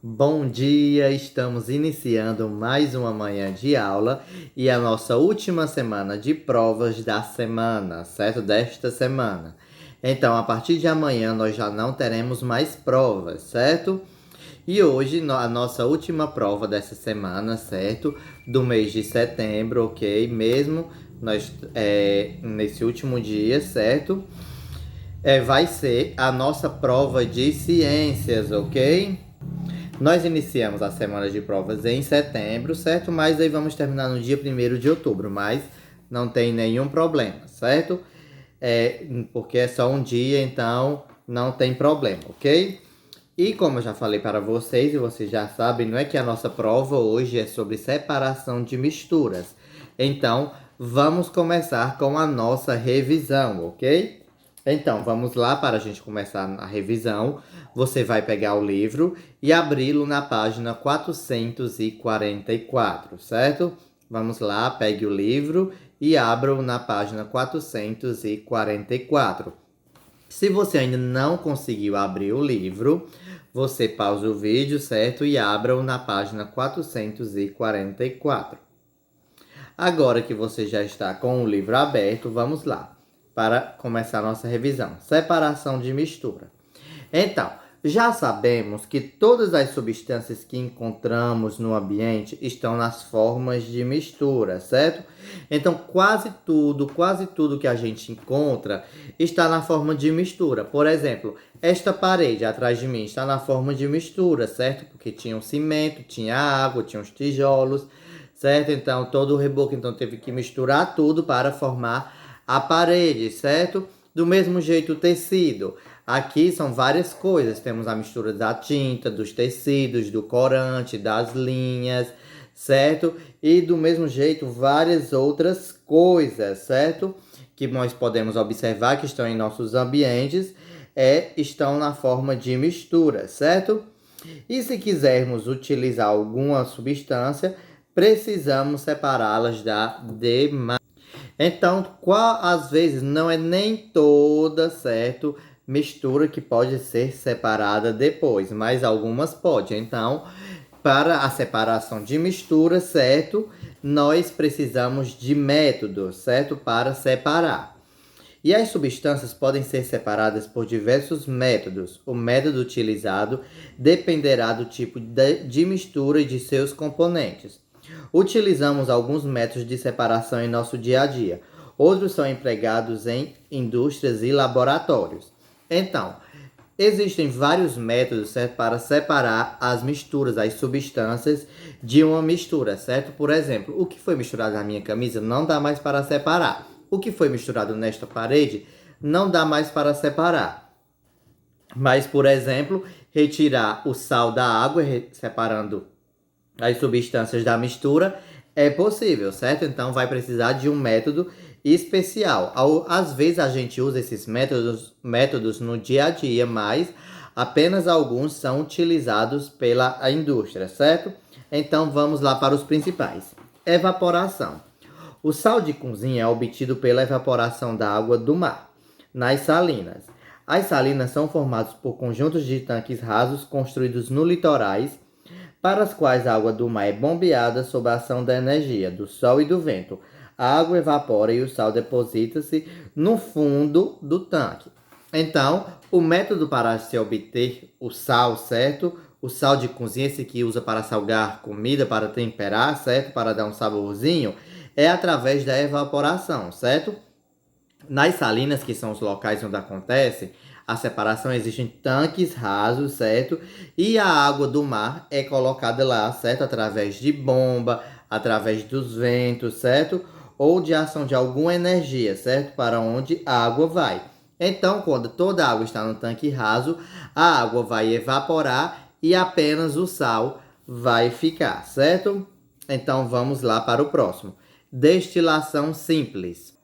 Bom dia, estamos iniciando mais uma manhã de aula e a nossa última semana de provas da semana, certo? Desta semana. Então, a partir de amanhã nós já não teremos mais provas, certo? E hoje a nossa última prova dessa semana, certo? Do mês de setembro, ok? Mesmo nós nesse último dia, certo? Vai ser a nossa prova de ciências, ok? Nós iniciamos a semana de provas em setembro, certo? Mas aí vamos terminar no dia 1º de outubro, mas não tem nenhum problema, certo? Porque é só um dia, então não tem problema, ok? E como eu já falei para vocês, e vocês já sabem, não é que a nossa prova hoje é sobre separação de misturas. Então, vamos começar com a nossa revisão, ok? Então, vamos lá para a gente começar a revisão. Você vai pegar o livro e abri-lo na página 444, certo? Vamos lá, pegue o livro e abra-o na página 444. Se você ainda não conseguiu abrir o livro, você pausa o vídeo, certo? E abra-o na página 444. Agora que você já está com o livro aberto, vamos lá para começar a nossa revisão. Separação de mistura. Então, já sabemos que todas as substâncias que encontramos no ambiente estão nas formas de mistura, certo? Então, quase tudo que a gente encontra está na forma de mistura. Por exemplo, esta parede atrás de mim está na forma de mistura, certo? Porque tinha um cimento, tinha água, tinha os tijolos, certo? Então, todo o reboco então teve que misturar tudo para formar a parede, certo? Do mesmo jeito o tecido. Aqui são várias coisas. Temos a mistura da tinta, dos tecidos, do corante, das linhas, certo? E do mesmo jeito várias outras coisas, certo? Que nós podemos observar que estão em nossos ambientes estão na forma de mistura, certo? E se quisermos utilizar alguma substância, precisamos separá-las da demais. Então, às vezes não é nem toda, certo, mistura que pode ser separada depois, mas algumas pode. Então, para a separação de mistura, certo, nós precisamos de método, certo, para separar. E as substâncias podem ser separadas por diversos métodos. O método utilizado dependerá do tipo de mistura e de seus componentes. Utilizamos alguns métodos de separação em nosso dia a dia. Outros são empregados em indústrias e laboratórios. Então, existem vários métodos, certo, para separar as misturas, as substâncias de uma mistura, certo? Por exemplo, o que foi misturado na minha camisa não dá mais para separar. O que foi misturado nesta parede não dá mais para separar. Mas, por exemplo, retirar o sal da água, separando as substâncias da mistura, é possível, certo? Então vai precisar de um método especial. Às vezes a gente usa esses métodos no dia a dia, mas apenas alguns são utilizados pela indústria, certo? Então vamos lá para os principais. Evaporação. O sal de cozinha é obtido pela evaporação da água do mar, nas salinas. As salinas são formadas por conjuntos de tanques rasos construídos no litorais, para as quais a água do mar é bombeada sob a ação da energia do sol e do vento. A água evapora e o sal deposita-se no fundo do tanque. Então, o método para se obter o sal, certo? O sal de cozinha, esse que usa para salgar comida, para temperar, certo? Para dar um saborzinho, é através da evaporação, certo? Nas salinas, que são os locais onde acontece a separação, existem tanques rasos, certo? E a água do mar é colocada lá, certo? Através de bomba, através dos ventos, certo? Ou de ação de alguma energia, certo? Para onde a água vai. Então, quando toda a água está no tanque raso, a água vai evaporar e apenas o sal vai ficar, certo? Então, vamos lá para o próximo. Destilação simples.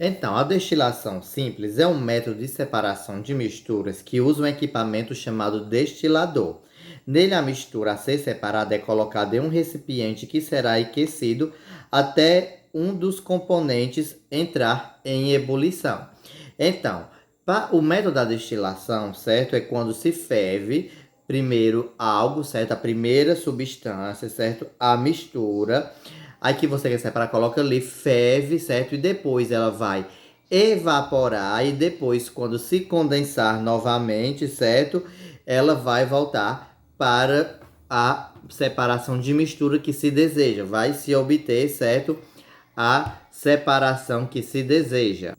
Então, a destilação simples é um método de separação de misturas que usa um equipamento chamado destilador. Nele, a mistura a ser separada é colocada em um recipiente que será aquecido até um dos componentes entrar em ebulição. Então, o método da destilação, certo, é quando se ferve primeiro algo, certo? A primeira substância, certo? A mistura. Aí que você quer separar, coloca ali, ferve, certo? E depois ela vai evaporar e depois, quando se condensar novamente, certo? Ela vai voltar para a separação de mistura que se deseja. Vai se obter, certo? A separação que se deseja.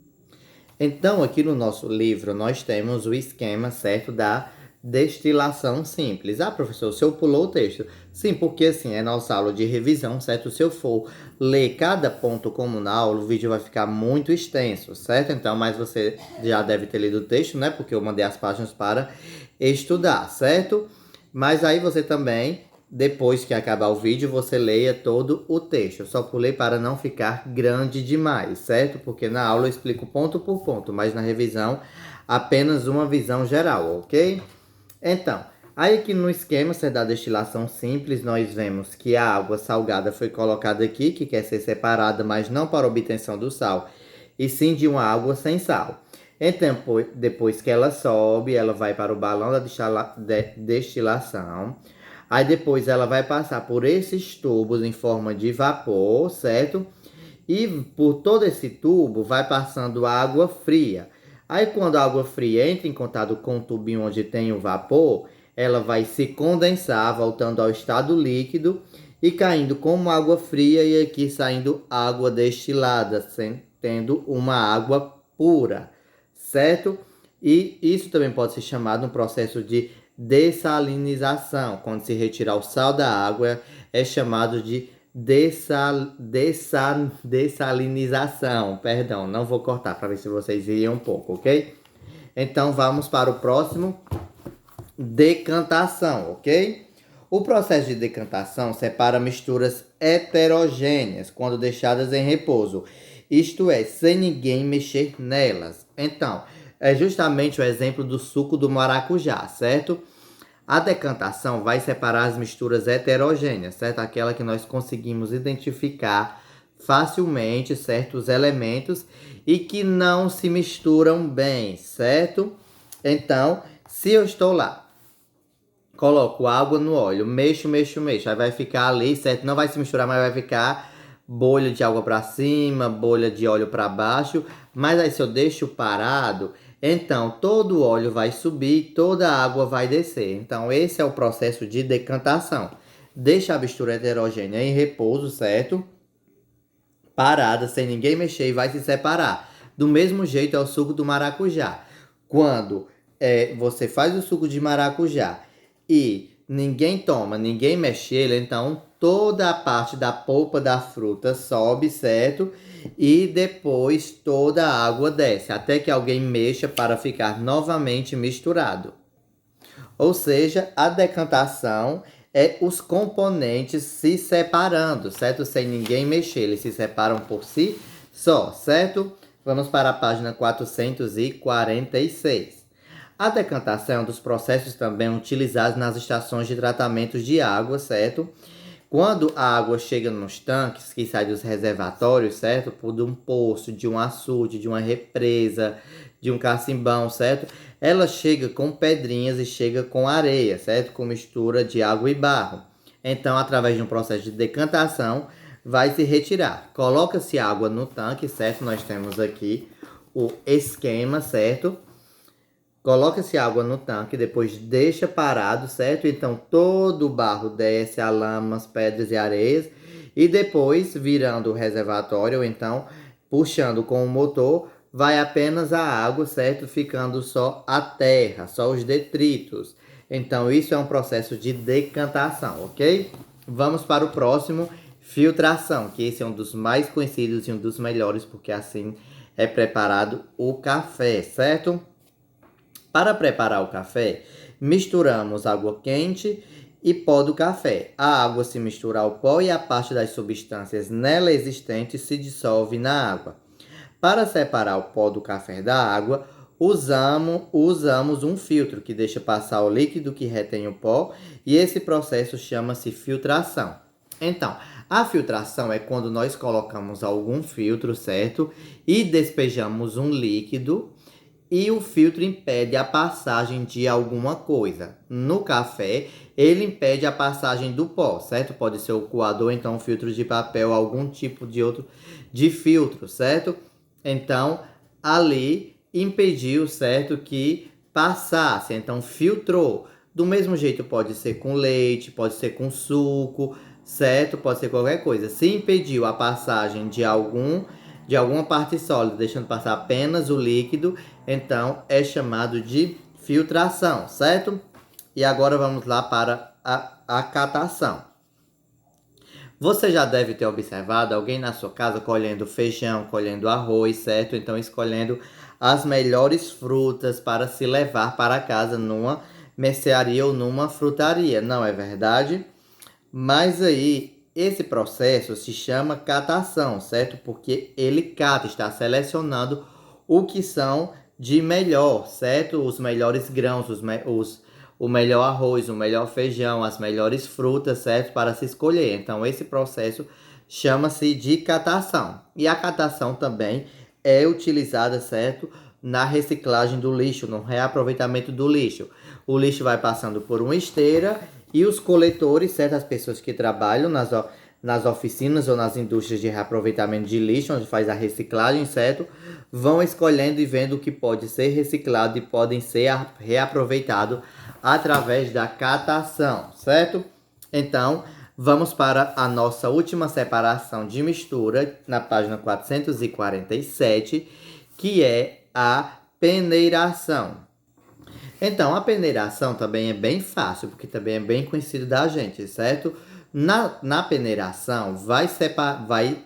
Então, aqui no nosso livro, nós temos o esquema, certo, da destilação simples. Ah, professor, o senhor pulou o texto. Sim, porque assim, é nossa aula de revisão, certo? Se eu for ler cada ponto como na aula, o vídeo vai ficar muito extenso, certo? Então, mas você já deve ter lido o texto, né? Porque eu mandei as páginas para estudar, certo? Mas aí você também, depois que acabar o vídeo, você leia todo o texto. Eu só pulei para não ficar grande demais, certo? Porque na aula eu explico ponto por ponto, mas na revisão apenas uma visão geral, ok? Então, aí aqui no esquema da destilação simples, nós vemos que a água salgada foi colocada aqui, que quer ser separada, mas não para obtenção do sal, e sim de uma água sem sal. Então, depois que ela sobe, ela vai para o balão da destilação. Aí depois ela vai passar por esses tubos em forma de vapor, certo? E por todo esse tubo vai passando água fria. Aí quando a água fria entra em contato com o tubinho onde tem o vapor, ela vai se condensar, voltando ao estado líquido e caindo como água fria e aqui saindo água destilada, tendo uma água pura, certo? E isso também pode ser chamado um processo de dessalinização. Quando se retirar o sal da água, é chamado de dessalinização. Perdão, não vou cortar para ver se vocês iriam um pouco, ok? Então vamos para o próximo, decantação, ok? O processo de decantação separa misturas heterogêneas quando deixadas em repouso, isto é, sem ninguém mexer nelas. Então, é justamente o exemplo do suco do maracujá, certo? A decantação vai separar as misturas heterogêneas, certo? Aquela que nós conseguimos identificar facilmente certos elementos e que não se misturam bem, certo? Então, se eu estou lá, coloco água no óleo, mexo, aí vai ficar ali, certo? Não vai se misturar, mas vai ficar bolha de água para cima, bolha de óleo para baixo. Mas aí se eu deixo parado, então todo o óleo vai subir, toda a água vai descer. Então esse é o processo de decantação. Deixa a mistura heterogênea em repouso, certo? Parada, sem ninguém mexer, e vai se separar. Do mesmo jeito é o suco do maracujá. Quando você faz o suco de maracujá e ninguém toma, ninguém mexe ele, então toda a parte da polpa da fruta sobe, certo? E depois toda a água desce, até que alguém mexa para ficar novamente misturado. Ou seja, a decantação é os componentes se separando, certo? Sem ninguém mexer, eles se separam por si só, certo? Vamos para a página 446. A decantação é um dos processos também utilizados nas estações de tratamento de água, certo? Quando a água chega nos tanques que saem dos reservatórios, certo? Por um poço, de um açude, de uma represa, de um cacimbão, certo? Ela chega com pedrinhas e chega com areia, certo? Com mistura de água e barro. Então, através de um processo de decantação, vai se retirar. Coloca-se água no tanque, certo? Nós temos aqui o esquema, certo? Coloca-se água no tanque, depois deixa parado, certo? Então todo o barro desce, a lama, as pedras e areias. E depois, virando o reservatório, ou então puxando com o motor, vai apenas a água, certo? Ficando só a terra, só os detritos. Então isso é um processo de decantação, ok? Vamos para o próximo, filtração, que esse é um dos mais conhecidos e um dos melhores, porque assim é preparado o café, certo? Para preparar o café, misturamos água quente e pó do café. A água se mistura ao pó e a parte das substâncias nela existentes se dissolve na água. Para separar o pó do café da água, usamos um filtro que deixa passar o líquido que retém o pó e esse processo chama-se filtração. Então, a filtração é quando nós colocamos algum filtro, certo? E despejamos um líquido e o filtro impede a passagem de alguma coisa. No café, ele impede a passagem do pó, certo? Pode ser o coador, então filtro de papel, algum tipo de outro de filtro, certo? Então, ali impediu, certo, que passasse, então filtrou. Do mesmo jeito pode ser com leite, pode ser com suco, certo? Pode ser qualquer coisa. Se impediu a passagem de alguma parte sólida, deixando passar apenas o líquido, então é chamado de filtração, certo? E agora vamos lá para a catação. Você já deve ter observado alguém na sua casa colhendo feijão, colhendo arroz, certo? Então escolhendo as melhores frutas para se levar para casa numa mercearia ou numa frutaria, não é verdade? Mas aí, esse processo se chama catação, certo? Porque ele cata, está selecionando o que são de melhor, certo? Os melhores grãos, o melhor arroz, o melhor feijão, as melhores frutas, certo? Para se escolher. Então, esse processo chama-se de catação. E a catação também é utilizada, certo? Na reciclagem do lixo, no reaproveitamento do lixo. O lixo vai passando por uma esteira e os coletores, certas pessoas que trabalham nas oficinas ou nas indústrias de reaproveitamento de lixo, onde faz a reciclagem, certo? Vão escolhendo e vendo o que pode ser reciclado e podem ser reaproveitado através da catação, certo? Então, vamos para a nossa última separação de mistura, na página 447, que é a peneiração. Então, a peneiração também é bem fácil, porque também é bem conhecido da gente, certo? Na peneiração,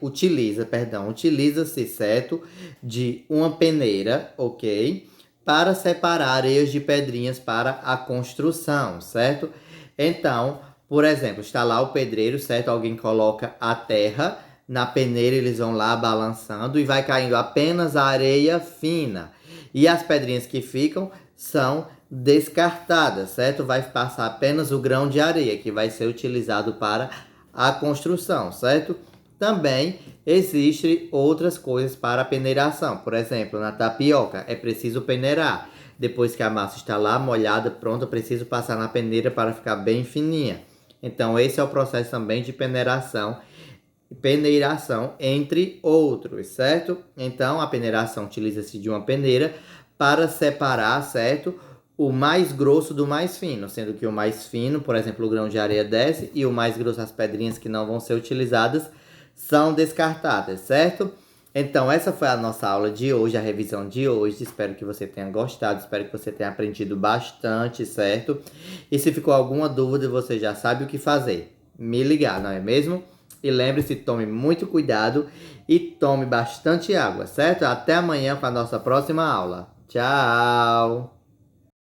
utiliza-se, certo? De uma peneira, ok? Para separar areias de pedrinhas para a construção, certo? Então, por exemplo, está lá o pedreiro, certo? Alguém coloca a terra na peneira, eles vão lá balançando e vai caindo apenas a areia fina. E as pedrinhas que ficam são descartadas, certo? Vai passar apenas o grão de areia, que vai ser utilizado para a construção, certo? Também existem outras coisas para a peneiração. Por exemplo, na tapioca é preciso peneirar. Depois que a massa está lá molhada, pronta, é preciso passar na peneira para ficar bem fininha. Então, esse é o processo também de peneiração, entre outros, certo? Então, a peneiração utiliza-se de uma peneira para separar, certo? O mais grosso do mais fino, sendo que o mais fino, por exemplo, o grão de areia desce e o mais grosso, as pedrinhas que não vão ser utilizadas, são descartadas, certo? Então, essa foi a nossa aula de hoje, a revisão de hoje. Espero que você tenha gostado, espero que você tenha aprendido bastante, certo? E se ficou alguma dúvida, você já sabe o que fazer. Me ligar, não é mesmo? E lembre-se, tome muito cuidado e tome bastante água, certo? Até amanhã com a nossa próxima aula. Tchau!